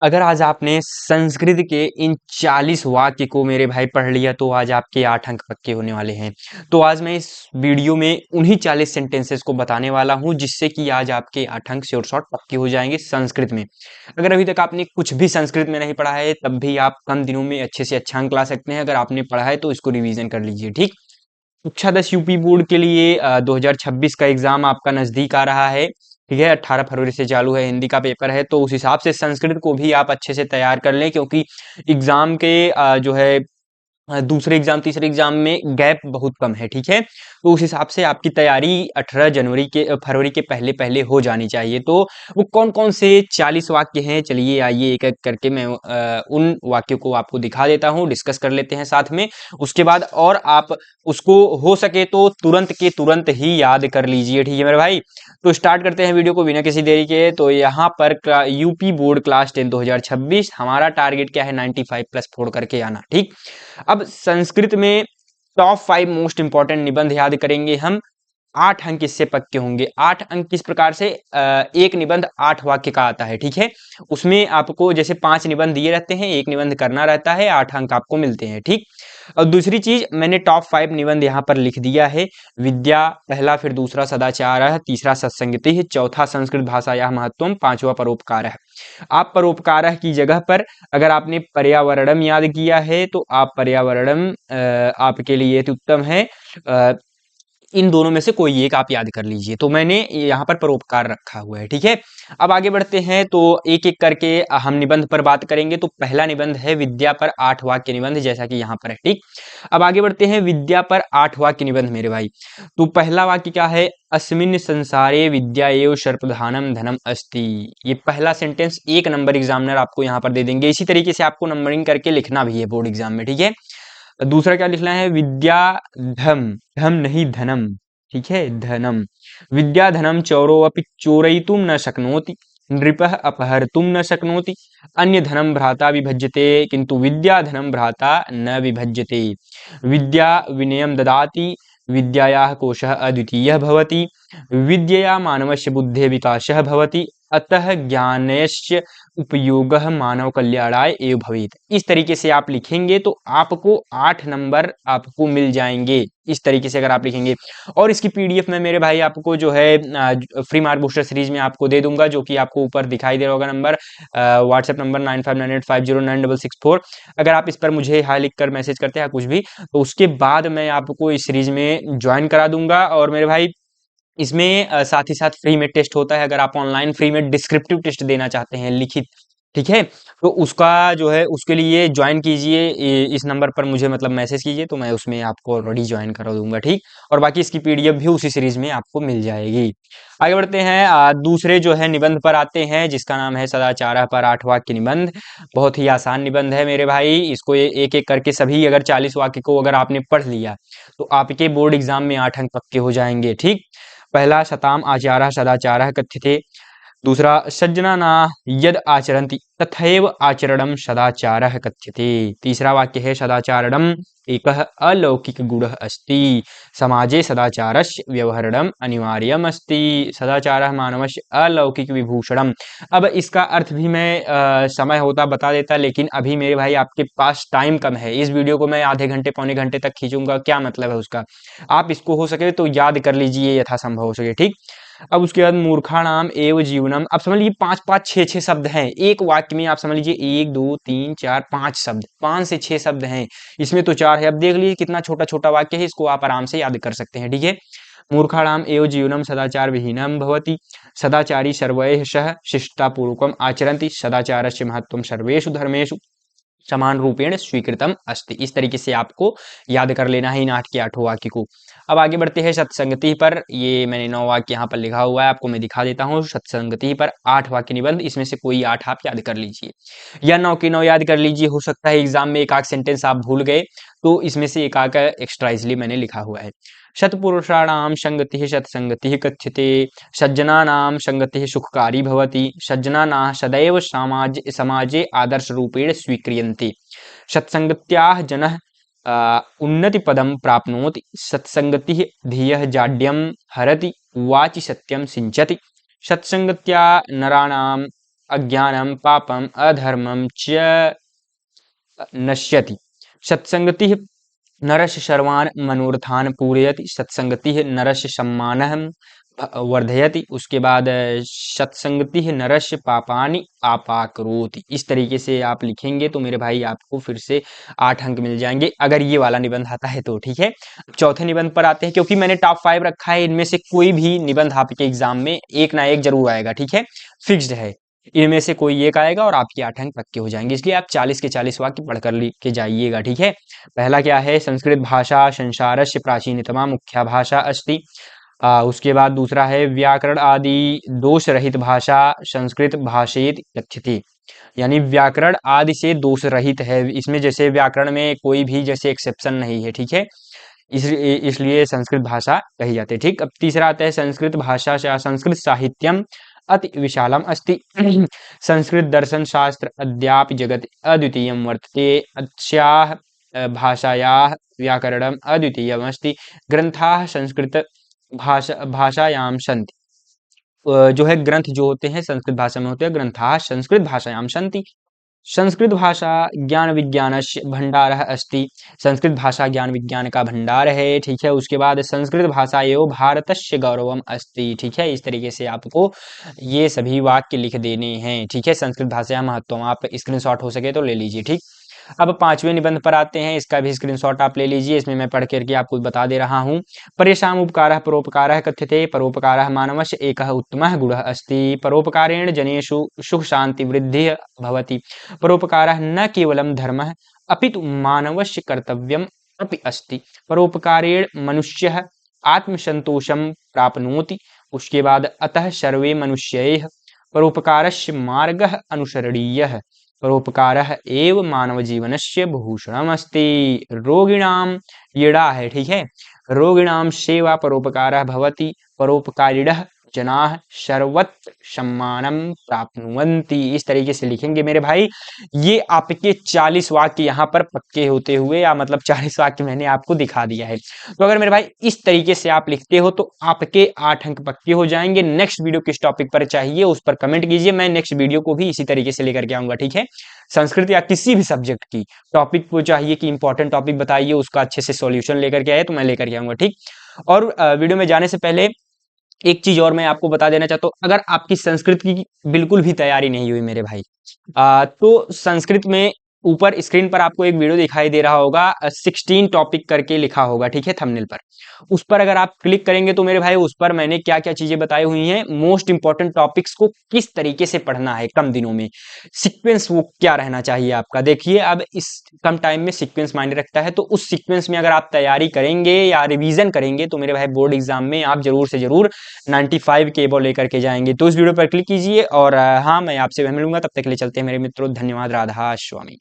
अगर आज आपने संस्कृत के इन 40 वाक्य को मेरे भाई पढ़ लिया तो आज आपके 8 अंक पक्के होने वाले हैं। तो आज मैं इस वीडियो में उन्हीं 40 सेंटेंसेस को बताने वाला हूं जिससे कि आज आपके 8 अंक श्योर शॉर्ट पक्के हो जाएंगे संस्कृत में। अगर अभी तक आपने कुछ भी संस्कृत में नहीं पढ़ा है तब भी आप कम दिनों में अच्छे से अच्छा अंक ला सकते हैं। अगर आपने पढ़ा है तो इसको रिवीजन कर लीजिए, ठीक। कक्षा 10 यूपी बोर्ड के लिए 2026 का एग्जाम आपका नजदीक आ रहा है। ठीक है, 18 फरवरी से चालू है, हिंदी का पेपर है, तो उस हिसाब से संस्कृत को भी आप अच्छे से तैयार कर लें क्योंकि एग्जाम के जो है दूसरे एग्जाम तीसरे एग्जाम में गैप बहुत कम है। ठीक है, तो उस हिसाब से आपकी तैयारी 18 जनवरी के फरवरी के पहले पहले हो जानी चाहिए। तो वो कौन कौन से 40 वाक्य हैं, चलिए आइए एक एक करके मैं उन वाक्यों को आपको दिखा देता हूँ, डिस्कस कर लेते हैं साथ में। उसके बाद और आप उसको हो सके तो तुरंत के तुरंत ही याद कर लीजिए। ठीक है मेरे भाई, तो स्टार्ट करते हैं वीडियो को बिना किसी देरी के। तो यहाँ पर यूपी बोर्ड क्लास 10 2026 हमारा टारगेट क्या है, 95 प्लस फोड़ करके आना। ठीक, अब संस्कृत में टॉप 5 मोस्ट इंपॉर्टेंट निबंध याद करेंगे हम। 8 अंक इससे पक्के होंगे। 8 अंक किस प्रकार से, एक निबंध 8 वाक्य का आता है। ठीक है, उसमें आपको जैसे 5 निबंध दिए रहते हैं, एक निबंध करना रहता है, 8 अंक आपको मिलते हैं। ठीक, और दूसरी चीज मैंने टॉप 5 निबंध यहाँ पर लिख दिया है। विद्या पहला, फिर दूसरा सदाचार, तीसरा सत्संगति, चौथा संस्कृत भाषा या महत्वम, पांचवा परोपकार है। आप परोपकार की जगह पर अगर आपने पर्यावरणम याद किया है तो आप पर्यावरणम आपके लिए अति उत्तम है। अ, इन दोनों में से कोई एक आप याद कर लीजिए। तो मैंने यहाँ पर परोपकार रखा हुआ है। ठीक है, अब आगे बढ़ते हैं तो एक एक करके हम निबंध पर बात करेंगे। तो पहला निबंध है विद्या पर 8 वाक्य निबंध, जैसा कि यहाँ पर है। ठीक, अब आगे बढ़ते हैं विद्या पर 8 वाक्य निबंध मेरे भाई। तो पहला वाक्य क्या है, अस्मिन् संसारे विद्या एव सर्वप्रधानम धनम अस्ति। ये पहला सेंटेंस 1 नंबर एग्जामिनर आपको यहाँ पर दे देंगे। इसी तरीके से आपको नंबरिंग करके लिखना भी है बोर्ड एग्जाम में। ठीक है, दूसरा क्या लिखना है, विद्या धम, धम नहीं धनम। ठीक है, धनम। विद्या धनम चौरो अपि चोरयितुम न शक्नोति, नृपः अपहर्तुम न शक्नोति, अन्य धनम भ्राता विभज्यते किंतु विद्या धनम भ्राता न विभज्यते। विद्या विनयम ददाति, विद्यायाः कोशः अद्वितीयः भवति, विद्यया मानवस्य बुद्धेः विकासः भवति, अतः ज्ञानस्य उपयोगः मानव कल्याणाय एव भवेत्। इस तरीके से आप लिखेंगे तो आपको 8 नंबर आपको मिल जाएंगे। इस तरीके से अगर आप लिखेंगे, और इसकी पीडीएफ में मेरे भाई आपको जो है फ्री मार्क बूस्टर सीरीज में आपको दे दूंगा, जो कि आपको ऊपर दिखाई दे रहा होगा नंबर, व्हाट्सएप नंबर 9598509664। अगर आप इस पर मुझे हाई लिख कर मैसेज करते हैं कुछ भी, तो उसके बाद मैं आपको इस सीरीज में ज्वाइन करा दूंगा। और मेरे भाई इसमें साथ ही साथ फ्री में टेस्ट होता है। अगर आप ऑनलाइन फ्री में डिस्क्रिप्टिव टेस्ट देना चाहते हैं लिखित, ठीक है, तो उसका जो है उसके लिए ज्वाइन कीजिए, इस नंबर पर मुझे मतलब मैसेज कीजिए, तो मैं उसमें आपको ऑलरेडी ज्वाइन करा दूंगा। ठीक, और बाकी इसकी पीडीएफ भी उसी सीरीज में आपको मिल जाएगी। आगे बढ़ते हैं, दूसरे जो है निबंध पर आते हैं, जिसका नाम है सदाचार पर 8 वाक्य निबंध। बहुत ही आसान निबंध है मेरे भाई। इसको एक एक करके सभी अगर 40 वाक्य को अगर आपने पढ़ लिया तो आपके बोर्ड एग्जाम में 8 अंक पक्के हो जाएंगे। ठीक, पहला शताम आचारः सदाचारः कथ्यते, दूसरा सज्जनाना यद आचरन्ति तथैव आचरणं सदाचारः कथ्यते, तीसरा वाक्य है सदाचारणं एकः अलौकिक गुणः अस्ति, समाजे सदाचारस्य व्यवहरणम् अनिवार्यम् अस्ति, सदाचारः मानवस्य अलौकिक विभूषणम्। अब इसका अर्थ भी मैं समय होता बता देता, लेकिन अभी मेरे भाई आपके पास टाइम कम है। इस वीडियो को मैं आधे घंटे पौने घंटे तक खींचूंगा, क्या मतलब है उसका, आप इसको हो सके तो याद कर लीजिए यथासंभव हो सके। ठीक, अब उसके बाद मूर्खाणाम एव जीवनम। अब समझ लीजिए 5 5 6 6 शब्द हैं एक वाक्य में। आप समझ लीजिए 1 2 3 4 5 शब्द, 5 से 6 शब्द हैं, इसमें तो 4 है। अब देख लीजिए कितना छोटा छोटा वाक्य है, इसको आप आराम से याद कर सकते हैं। ठीक है, मूर्खाणाम एव जीवनम सदाचार विहीनम भवति, सदाचारी सर्वैः शिष्टापूर्वकम आचरन्ति, सदाचारस्य महत्वम सर्वेषु धर्मेषु समान रूपेण स्वीकृतम अस्ति। इस तरीके से आपको याद कर लेना है इन 8 के 8 वाक्य को। अब आगे बढ़ते हैं सत्संगति पर। ये मैंने 9 वाक्य यहाँ पर लिखा हुआ है, आपको मैं दिखा देता हूँ। सत्संगति पर 8 वाक्य निबंध, इसमें से कोई 8 आप याद कर लीजिए, या 9 के 9 याद कर लीजिए। हो सकता है एग्जाम में एक आध सेंटेंस आप भूल गए, तो इसमें से एक आध एक्स्ट्रा इसलिए मैंने लिखा हुआ है। शतपुरुषाणाम संगति सत्संगति कथ्यते, सज्जनानां संगति सुखकारी भवति, सज्जनानाः सदैव समाजे आदर्श रूपेण स्वीक्रियन्ते, सत्संगत्याः जनः उन्नति पदम प्राप्नोति, सत्संगति धियः जाड्यम हरति, वाचि सत्यम सिंचति, सत्संगत्या नराणाम अज्ञानम पापम अधर्मम च नश्यति। सत्संगति नरस्य सर्वान् मनोरथान् पूरयति। सत्संगति नरस्य सम्मानः वर्धयति। उसके बाद सत्संगति नरस्य पापानि आपाकरोति। इस तरीके से आप लिखेंगे तो मेरे भाई आपको फिर से 8 अंक मिल जाएंगे, अगर ये वाला निबंध आता है तो। ठीक है, चौथे निबंध पर आते हैं। क्योंकि मैंने टॉप 5 रखा है, इनमें से कोई भी निबंध आपके एग्जाम में एक ना एक जरूर आएगा। ठीक है, फिक्स्ड है, इनमें से कोई एक आएगा और आपके 8 अंक पक्के हो जाएंगे। इसलिए आप 40 के 40 वाक्य पढ़कर लेके जाइएगा। ठीक है, पहला क्या है, संस्कृत भाषा संसारस्य प्राचीनतमा मुख्या भाषा अस्ति। उसके बाद दूसरा है व्याकरण आदि दोष रहित भाषा संस्कृत भाषेत कथ्यते। यानी व्याकरण आदि से दोष रहित है, इसमें जैसे व्याकरण में कोई भी जैसे एक्सेप्शन नहीं है। ठीक है, इसलिए संस्कृत भाषा कही जाती है। ठीक, अब तीसरा आता है संस्कृत भाषा संस्कृत साहित्यम अति विशालम अस्ति। संस्कृत दर्शन शास्त्र अद्यापि जगत अद्वितीयं वर्तते। अस्याः भाषायाः व्याकरणम् अद्वितीयम् अस्ति। ग्रंथाः संस्कृत भाषायां सन्ति। जो है ग्रंथ जो होते हैं संस्कृत भाषा में होते हैं, ग्रंथाः संस्कृत भाषायां सन्ति। संस्कृत भाषा ज्ञान विज्ञानस्य भंडारः अस्ति। संस्कृत भाषा ज्ञान विज्ञान का भंडार है। ठीक है, उसके बाद संस्कृत भाषा एवं भारतस्य गौरवम अस्ति। ठीक है, इस तरीके से आपको ये सभी वाक्य लिख देने हैं। ठीक है, संस्कृत भाषा महत्व आप स्क्रीनशॉट हो सके तो ले लीजिए। ठीक, अब पांचवें निबंध पर आते हैं, इसका भी स्क्रीनशॉट आप ले लीजिए। इसमें मैं पढ़ करके आपको बता दे रहा हूँ। परेषाम् उपकारः परोपकारः कथ्यते। परोपकारः मानवस्य एकः उत्तमः गुणः अस्ति। परोपकारेण जनेषु सुख शांति वृद्धिः भवति। परोपकारः न केवलं धर्मः अपितु मानवस्य कर्तव्यम् अपि अस्ति। परोपकारेण मनुष्यः आत्मसंतोषं प्राप्नोति। उसके बाद अतः सर्वे मनुष्यैः परोपकारस्य मार्गः अनुसरणीयः। परोपकारः एव मानव जीवनस्य भूषणम् अस्ति। रोगिणां पीड़ा है। ठीक है, रोगिणां सेवा परोपकारः भवति। परोपकारिणः जनाः सर्वत्र सम्मानं प्राप्नुवन्ति। इस तरीके से लिखेंगे मेरे भाई। ये आपके 40 वाक्य यहाँ पर पक्के होते हुए, या मतलब 40 वाक्य मैंने आपको दिखा दिया है। तो अगर मेरे भाई इस तरीके से आप लिखते हो तो आपके 8 अंक पक्के हो जाएंगे। नेक्स्ट वीडियो किस टॉपिक पर चाहिए उस पर कमेंट कीजिए, मैं नेक्स्ट वीडियो को भी इसी तरीके से लेकर के आऊंगा। ठीक है, संस्कृत या किसी भी सब्जेक्ट की टॉपिक को चाहिए कि इंपॉर्टेंट टॉपिक बताइए, उसका अच्छे से सॉल्यूशन लेकर के आए तो मैं लेकर के आऊंगा। ठीक, और वीडियो में जाने से पहले एक चीज और मैं आपको बता देना चाहता हूँ। अगर आपकी संस्कृत की बिल्कुल भी तैयारी नहीं हुई मेरे भाई, तो संस्कृत में ऊपर स्क्रीन पर आपको एक वीडियो दिखाई दे रहा होगा, 16 टॉपिक करके लिखा होगा। ठीक है, थंबनेल पर, उस पर अगर आप क्लिक करेंगे तो मेरे भाई उस पर मैंने क्या क्या चीजें बताई हुई हैं, मोस्ट इंपॉर्टेंट टॉपिक्स को किस तरीके से पढ़ना है कम दिनों में, सीक्वेंस वो क्या रहना चाहिए आपका। देखिए, अब इस कम टाइम में सीक्वेंस मायने रखता है, तो उस सीक्वेंस में अगर आप तैयारी करेंगे या रिवीजन करेंगे तो मेरे भाई बोर्ड एग्जाम में आप जरूर से जरूर 95 के एबो लेकर के जाएंगे। तो इस वीडियो पर क्लिक कीजिए और हाँ, मैं आपसे मिलूंगा। तब तक के लिए चलते हैं मेरे मित्रों, धन्यवाद, राधा स्वामी।